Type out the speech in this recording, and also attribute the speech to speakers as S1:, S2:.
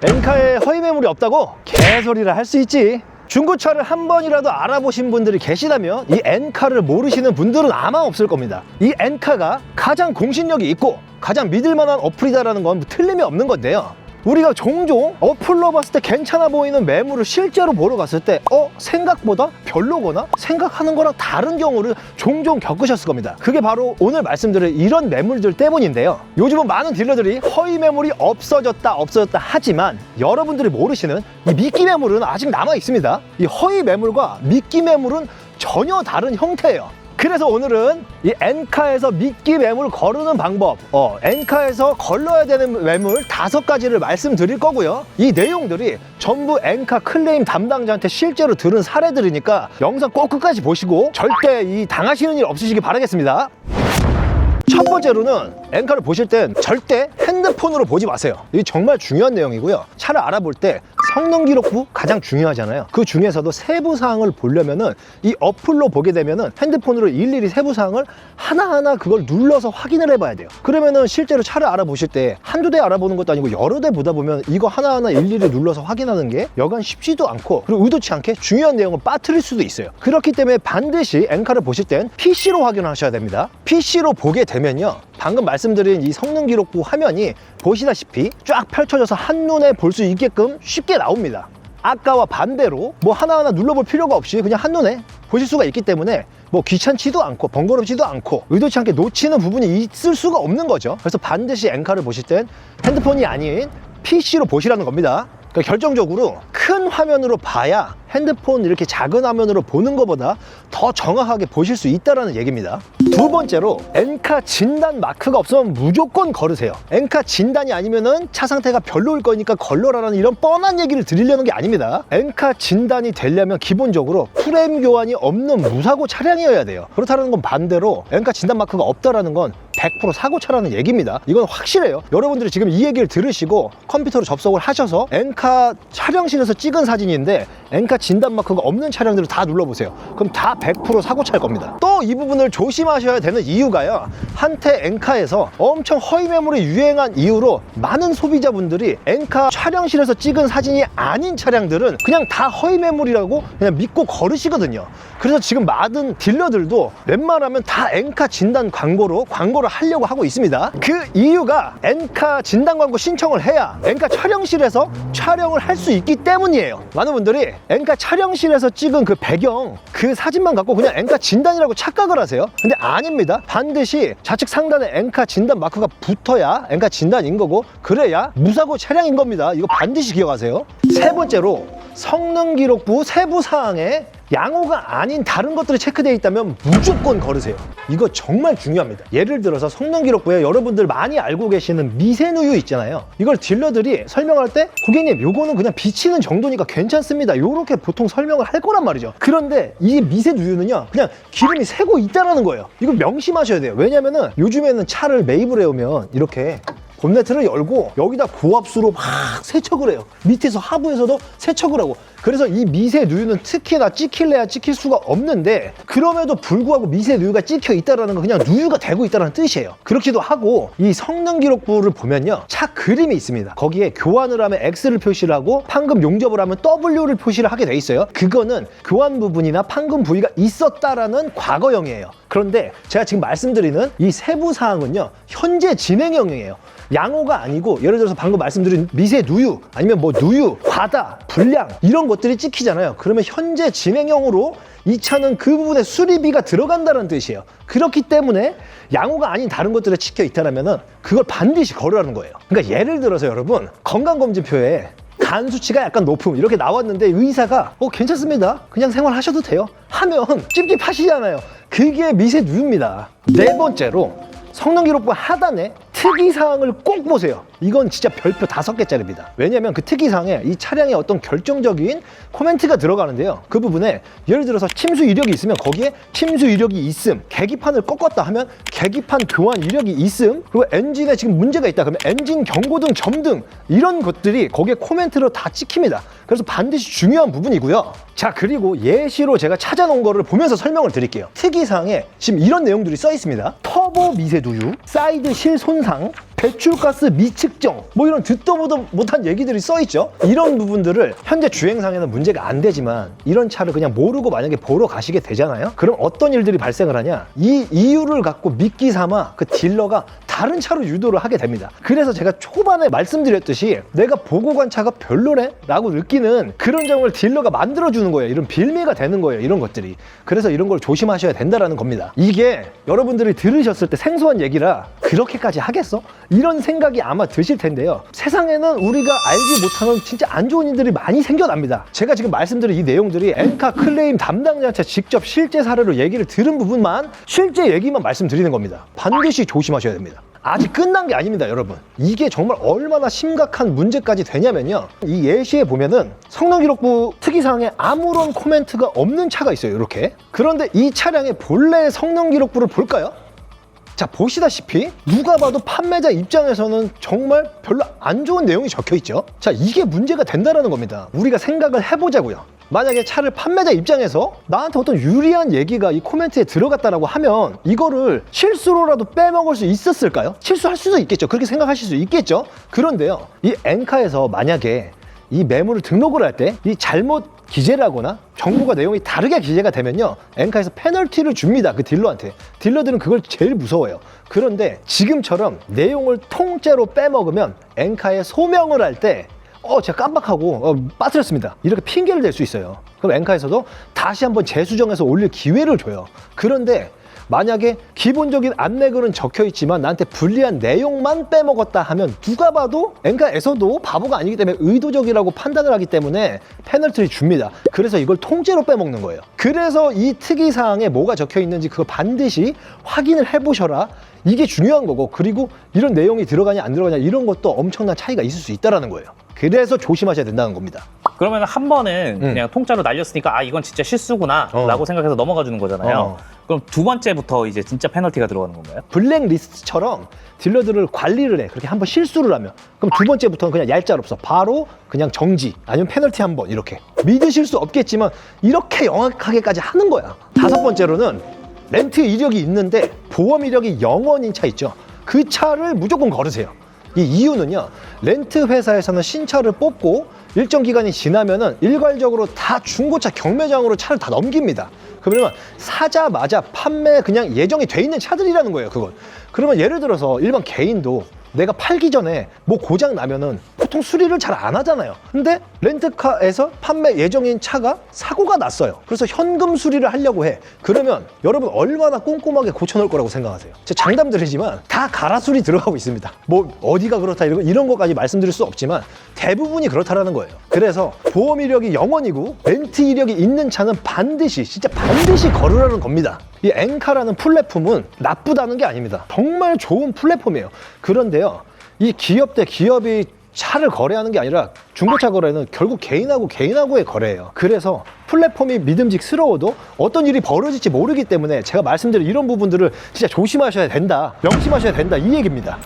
S1: 엔카에 허위 매물이 없다고? 개소리를 할 수 있지. 중고차를 한 번이라도 알아보신 분들이 계시다면 이 엔카를 모르시는 분들은 아마 없을 겁니다. 이 엔카가 가장 공신력이 있고 가장 믿을만한 어플이다라는 건 틀림이 없는 건데요. 우리가 종종 어플로 봤을 때 괜찮아 보이는 매물을 실제로 보러 갔을 때 생각보다 별로거나 생각하는 거랑 다른 경우를 종종 겪으셨을 겁니다. 그게 바로 오늘 말씀드릴 이런 매물들 때문인데요. 요즘은 많은 딜러들이 허위 매물이 없어졌다 하지만 여러분들이 모르시는 이 미끼 매물은 아직 남아 있습니다. 이 허위 매물과 미끼 매물은 전혀 다른 형태예요. 그래서 오늘은 이 엔카에서 미끼 매물 거르는 방법, 엔카에서 걸러야 되는 매물 5가지를 말씀드릴 거고요. 이 내용들이 전부 엔카 클레임 담당자한테 실제로 들은 사례들이니까 영상 꼭 끝까지 보시고 절대 이 당하시는 일 없으시길 바라겠습니다. 첫 번째로는 엔카를 보실 땐 절대 핸드폰으로 보지 마세요. 이게 정말 중요한 내용이고요. 차를 알아볼 때 성능 기록부 가장 중요하잖아요. 그 중에서도 세부사항을 보려면은 이 어플로 보게 되면은 핸드폰으로 일일이 세부사항을 하나하나 그걸 눌러서 확인을 해봐야 돼요. 그러면은 실제로 차를 알아보실 때 한두 대 알아보는 것도 아니고 여러 대 보다 보면 이거 하나하나 일일이 눌러서 확인하는 게 여간 쉽지도 않고 그리고 의도치 않게 중요한 내용을 빠뜨릴 수도 있어요. 그렇기 때문에 반드시 엔카를 보실 땐 PC로 확인하셔야 됩니다. PC로 보게 되면요, 방금 말씀드린 이 성능 기록부 화면이 보시다시피 쫙 펼쳐져서 한눈에 볼 수 있게끔 쉽게 나옵니다. 아까와 반대로 뭐 하나하나 눌러볼 필요가 없이 그냥 한눈에 보실 수가 있기 때문에 뭐 귀찮지도 않고 번거롭지도 않고 의도치 않게 놓치는 부분이 있을 수가 없는 거죠. 그래서 반드시 엔카를 보실 땐 핸드폰이 아닌 PC로 보시라는 겁니다. 그러니까 결정적으로 큰 화면으로 봐야 핸드폰 이렇게 작은 화면으로 보는 것보다 더 정확하게 보실 수 있다는 얘기입니다. 두 번째로 엔카 진단 마크가 없으면 무조건 걸으세요. 엔카 진단이 아니면은 차 상태가 별로일 거니까 걸러라라는 이런 뻔한 얘기를 드리려는 게 아닙니다. 엔카 진단이 되려면 기본적으로 프레임 교환이 없는 무사고 차량이어야 돼요. 그렇다는 건 반대로 엔카 진단 마크가 없다라는 건 100% 사고차라는 얘기입니다. 이건 확실해요. 여러분들이 지금 이 얘기를 들으시고 컴퓨터로 접속을 하셔서 엔카 촬영실에서 찍은 사진인데 엔카 진단 마크가 없는 차량들을 다 눌러보세요. 그럼 다 100% 사고차일 겁니다. 또 이 부분을 조심하셔야 되는 이유가요, 한때 엔카에서 엄청 허위 매물이 유행한 이후로 많은 소비자분들이 엔카 촬영실에서 찍은 사진이 아닌 차량들은 그냥 다 허위 매물이라고 그냥 믿고 거르시거든요. 그래서 지금 많은 딜러들도 웬만하면 다 엔카 진단 광고를 하려고 하고 있습니다. 그 이유가 엔카 진단 광고 신청을 해야 엔카 촬영실에서 촬영을 할 수 있기 때문이에요. 많은 분들이 엔카 촬영실에서 찍은 그 배경, 그 사진만 갖고 그냥 엔카 진단이라고 착각을 하세요. 근데 아닙니다. 반드시 좌측 상단에 엔카 진단 마크가 붙어야 엔카 진단인 거고, 그래야 무사고 차량인 겁니다. 이거 반드시 기억하세요. 세 번째로 성능 기록부 세부 사항에 양호가 아닌 다른 것들이 체크되어 있다면 무조건 걸으세요. 이거 정말 중요합니다. 예를 들어서 성능 기록부에 여러분들 많이 알고 계시는 미세누유 있잖아요. 이걸 딜러들이 설명할 때 고객님 요거는 그냥 비치는 정도니까 괜찮습니다, 요렇게 보통 설명을 할 거란 말이죠. 그런데 이 미세누유는요, 그냥 기름이 새고 있다라는 거예요. 이거 명심하셔야 돼요. 왜냐면은 요즘에는 차를 매입을 해오면 이렇게 본네트를 열고 여기다 고압수로 막 세척을 해요. 밑에서 하부에서도 세척을 하고. 그래서 이 미세누유는 특히나 찍힐래야 찍힐 수가 없는데, 그럼에도 불구하고 미세누유가 찍혀 있다는 건 그냥 누유가 되고 있다는 뜻이에요. 그렇기도 하고, 이 성능 기록부를 보면요, 차 그림이 있습니다. 거기에 교환을 하면 X를 표시를 하고 판금 용접을 하면 W를 표시를 하게 돼 있어요. 그거는 교환 부분이나 판금 부위가 있었다라는 과거형이에요. 그런데 제가 지금 말씀드리는 이 세부 사항은요, 현재 진행형이에요. 양호가 아니고, 예를 들어서 방금 말씀드린 미세 누유 아니면 뭐 누유, 과다, 불량 이런 것들이 찍히잖아요. 그러면 현재 진행형으로 이 차는 그 부분에 수리비가 들어간다는 뜻이에요. 그렇기 때문에 양호가 아닌 다른 것들에 찍혀 있다면은 그걸 반드시 걸으라는 거예요. 그러니까 예를 들어서 여러분, 건강검진표에 간 수치가 약간 높음 이렇게 나왔는데 의사가 괜찮습니다, 그냥 생활하셔도 돼요 하면 찝찝하시잖아요. 그게 미세 누유입니다. 네 번째로 성능 기록부 하단에 특이사항을 꼭 보세요. 이건 진짜 별표 5개짜리입니다. 왜냐면 그 특이사항에 이 차량의 어떤 결정적인 코멘트가 들어가는데요. 그 부분에 예를 들어서 침수 이력이 있으면 거기에 침수 이력이 있음, 계기판을 꺾었다 하면 계기판 교환 이력이 있음, 그리고 엔진에 지금 문제가 있다 그러면 엔진 경고등 점등, 이런 것들이 거기에 코멘트로 다 찍힙니다. 그래서 반드시 중요한 부분이고요. 자, 그리고 예시로 제가 찾아놓은 거를 보면서 설명을 드릴게요. 특이사항에 지금 이런 내용들이 써 있습니다. 터보 미세누유, 사이드 실 손상, 배출가스 미측정, 뭐 이런 듣도 보도 못한 얘기들이 써있죠. 이런 부분들을 현재 주행상에는 문제가 안 되지만 이런 차를 그냥 모르고 만약에 보러 가시게 되잖아요. 그럼 어떤 일들이 발생을 하냐, 이 이유를 갖고 미끼 삼아 그 딜러가 다른 차로 유도를 하게 됩니다. 그래서 제가 초반에 말씀드렸듯이 내가 보고 간 차가 별로래? 라고 느끼는 그런 점을 딜러가 만들어주는 거예요. 이런 빌미가 되는 거예요. 이런 것들이. 그래서 이런 걸 조심하셔야 된다는 겁니다. 이게 여러분들이 들으셨을 때 생소한 얘기라 그렇게까지 하겠어? 이런 생각이 아마 드실 텐데요. 세상에는 우리가 알지 못하는 진짜 안 좋은 일들이 많이 생겨납니다. 제가 지금 말씀드린 이 내용들이 엔카 클레임 담당자한테 직접 실제 사례로 얘기를 들은 부분만, 실제 얘기만 말씀드리는 겁니다. 반드시 조심하셔야 됩니다. 아직 끝난 게 아닙니다, 여러분. 이게 정말 얼마나 심각한 문제까지 되냐면요, 이 예시에 보면은 성능기록부 특이사항에 아무런 코멘트가 없는 차가 있어요, 이렇게. 그런데 이 차량의 본래 성능기록부를 볼까요? 자, 보시다시피 누가 봐도 판매자 입장에서는 정말 별로 안 좋은 내용이 적혀 있죠. 자, 이게 문제가 된다는 겁니다. 우리가 생각을 해보자고요. 만약에 차를 판매자 입장에서 나한테 어떤 유리한 얘기가 이 코멘트에 들어갔다라고 하면 이거를 실수로라도 빼먹을 수 있었을까요? 실수할 수도 있겠죠. 그렇게 생각하실 수 있겠죠. 그런데요, 이 엔카에서 만약에 이 매물을 등록을 할 때 이 잘못 기재를 하거나 정보가 내용이 다르게 기재가 되면요, 엔카에서 페널티를 줍니다. 그 딜러한테. 딜러들은 그걸 제일 무서워해요. 그런데 지금처럼 내용을 통째로 빼먹으면 엔카에 소명을 할 때 제가 깜빡하고 빠뜨렸습니다, 이렇게 핑계를 댈 수 있어요. 그럼 엔카에서도 다시 한번 재수정해서 올릴 기회를 줘요. 그런데 만약에 기본적인 안내글은 적혀 있지만 나한테 불리한 내용만 빼먹었다 하면 누가 봐도 엔카에서도 바보가 아니기 때문에 의도적이라고 판단을 하기 때문에 페널티를 줍니다. 그래서 이걸 통째로 빼먹는 거예요. 그래서 이 특이사항에 뭐가 적혀 있는지 그거 반드시 확인을 해보셔라. 이게 중요한 거고, 그리고 이런 내용이 들어가냐 안 들어가냐 이런 것도 엄청난 차이가 있을 수 있다는 거예요. 그래서 조심하셔야 된다는 겁니다.
S2: 그러면 한 번은 그냥 통짜로 날렸으니까 이건 진짜 실수구나 라고 생각해서 넘어가 주는 거잖아요. 그럼 두 번째부터 이제 진짜 페널티가 들어가는 건가요?
S1: 블랙리스트처럼 딜러들을 관리를 해. 그렇게 한번 실수를 하면 그럼 두 번째부터는 그냥 얄짤없어. 바로 그냥 정지, 아니면 페널티 한 번, 이렇게. 믿으실 수 없겠지만 이렇게 영악하게까지 하는 거야. 다섯 번째로는 렌트 이력이 있는데 보험 이력이 0원인 차 있죠. 그 차를 무조건 걸으세요. 이 이유는요, 렌트 회사에서는 신차를 뽑고 일정 기간이 지나면은 일괄적으로 다 중고차 경매장으로 차를 다 넘깁니다. 그러면 사자마자 판매 그냥 예정이 돼 있는 차들이라는 거예요, 그건. 그러면 예를 들어서 일반 개인도 내가 팔기 전에 뭐 고장 나면은 보통 수리를 잘 안 하잖아요. 근데 렌트카에서 판매 예정인 차가 사고가 났어요. 그래서 현금 수리를 하려고 해. 그러면 여러분 얼마나 꼼꼼하게 고쳐놓을 거라고 생각하세요? 제가 장담 드리지만 다 가라 수리 들어가고 있습니다. 뭐 어디가 그렇다 이런 것까지 말씀드릴 수 없지만 대부분이 그렇다라는 거예요. 그래서 보험 이력이 0원이고 렌트 이력이 있는 차는 반드시, 진짜 반드시 걸으라는 겁니다. 이 엔카라는 플랫폼은 나쁘다는 게 아닙니다. 정말 좋은 플랫폼이에요. 그런데요, 이 기업 대 기업이 차를 거래하는 게 아니라 중고차 거래는 결국 개인하고의 거래예요. 그래서 플랫폼이 믿음직스러워도 어떤 일이 벌어질지 모르기 때문에 제가 말씀드린 이런 부분들을 진짜 조심하셔야 된다, 명심하셔야 된다, 이 얘기입니다.